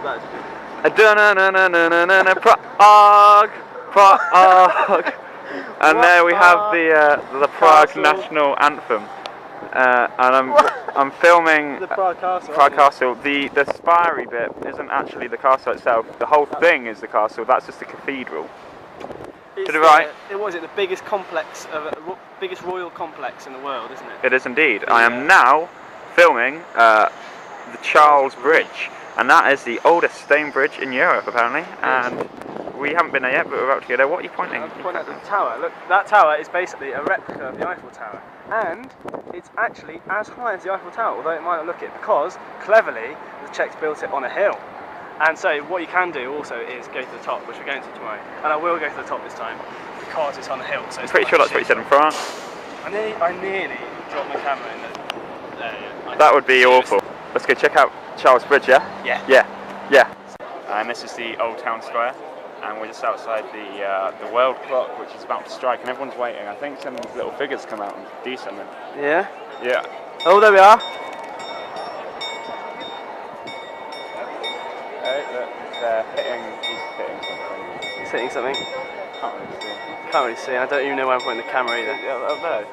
what that is. Prague, Prague. And there we have the Prague national anthem. And I'm filming the Prague Castle. Prague Castle. The spirey bit isn't actually the castle itself. The whole thing is the castle. That's just the cathedral. It's to the right. It was the biggest complex, biggest royal complex in the world, isn't it? It is indeed. I am now filming the Charles Bridge, and that is the oldest stone bridge in Europe apparently. And we haven't been there yet, but we're about to go there. What are you pointing? I'm pointing at the tower. Look, that tower is basically a replica of the Eiffel Tower, and it's actually as high as the Eiffel Tower, although it might not look it, because cleverly the Czechs built it on a hill. And so what you can do also is go to the top, which we're going to tomorrow. And I will go to the top this time because it's on a hill. So I'm pretty sure that's what you said in France. I nearly dropped my camera in there. That would be awful. Let's go check out Charles Bridge, yeah? Yeah. Yeah. And this is the Old Town Square, and we're just outside the world clock, which is about to strike, and everyone's waiting. I think some little figures come out and do something. Yeah? Yeah. Oh, there we are. He's hitting something. He's hitting something? Can't really see. Can't really see. I don't even know where I'm pointing the camera either. Yeah, up there.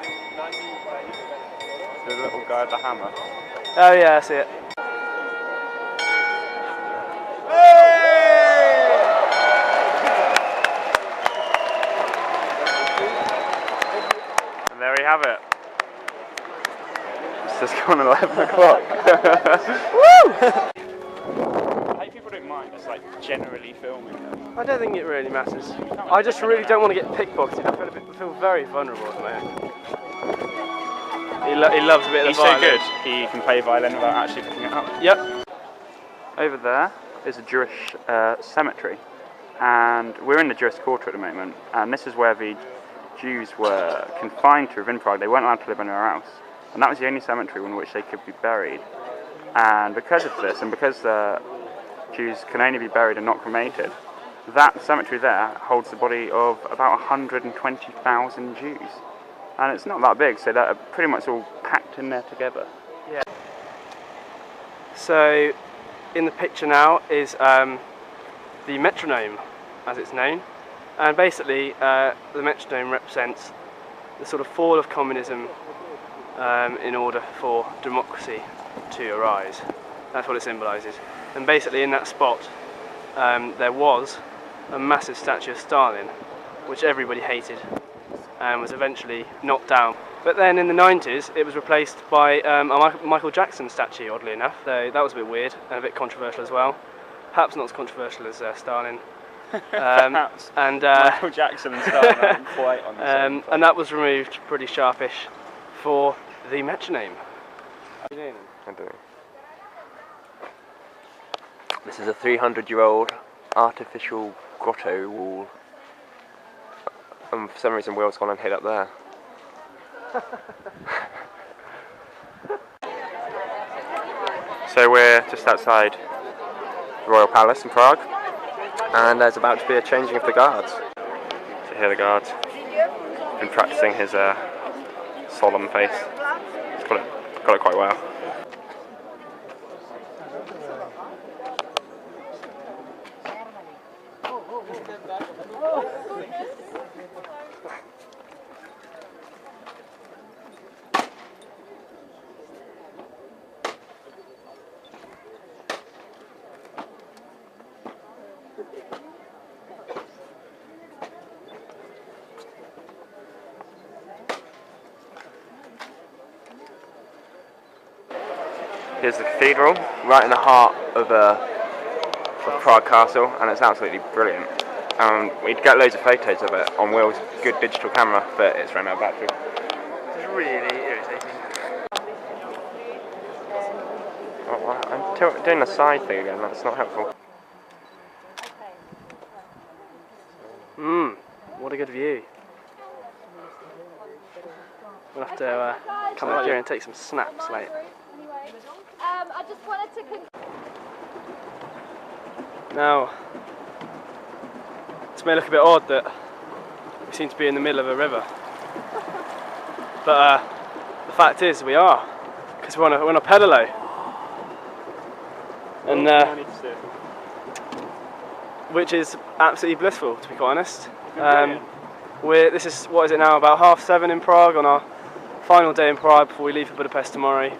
The little guy with the hammer. Oh yeah, I see it. And there we have it. It's just gone 11 o'clock. Woo! Mind just like generally filming them. I don't think it really matters. I just really don't want to get pickpocketed. I feel very vulnerable at the moment. He loves a bit of the violin. He's so good, he can play violin without actually picking it up. Yep. Over there is a Jewish cemetery, and we're in the Jewish quarter at the moment, and this is where the Jews were confined to within Prague. They weren't allowed to live anywhere else, and that was the only cemetery in which they could be buried. And because of this, and because Jews can only be buried and not cremated, that cemetery there holds the body of about 120,000 Jews. And it's not that big, so they're pretty much all packed in there together. Yeah. So, in the picture now is the metronome, as it's known. And basically, the metronome represents the sort of fall of communism in order for democracy to arise. That's what it symbolises. And basically in that spot there was a massive statue of Stalin, which everybody hated and was eventually knocked down. But then in the 90s it was replaced by a Michael Jackson statue, oddly enough, though that was a bit weird and a bit controversial as well. Perhaps not as controversial as Stalin. Perhaps. And Michael Jackson and Stalin aren't quite on the same and that was removed pretty sharpish for the metronome. How are you doing? I'm doing. This is a 300-year-old artificial grotto wall. And for some reason Will's gone and hid up there. So we're just outside the Royal Palace in Prague, And there's about to be a changing of the guards. So here the guards been practicing his solemn face. He's got it quite well. Here's the cathedral, right in the heart of Prague Castle, and it's absolutely brilliant. We'd get loads of photos of it on Will's good digital camera, but it's run out of battery. It's really irritating. Oh, I'm doing the side thing again, that's not helpful. What a good view. We'll have to come up here and take some snaps later. I just wanted to. Now, this may look a bit odd that we seem to be in the middle of a river, but the fact is we are, because we're on a pedalo. And which is absolutely blissful, to be quite honest. This is, what is it now, about 7:30 in Prague on our final day in Prague before we leave for Budapest tomorrow,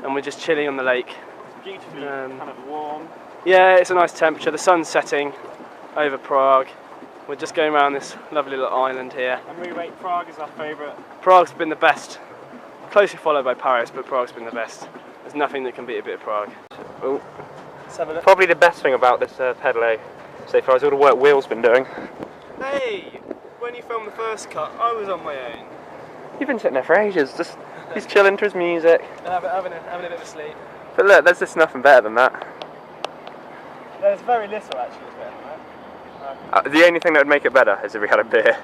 and we're just chilling on the lake. Beautifully kind of warm. Yeah, it's a nice temperature. The sun's setting over Prague. We're just going around this lovely little island here. And we rate Prague as our favourite. Prague's been the best, closely followed by Paris, but Prague's been the best. There's nothing that can beat a bit of Prague. Oh. Let's have a look. Probably the best thing about this pedalo so far is all the work Will's been doing. Hey, when you filmed the first cut, I was on my own. You've been sitting there for ages, just he's chilling to his music. And having a bit of a sleep. But look, there's just nothing better than that. There's very little actually better than that. The only thing that would make it better is if we had a beer.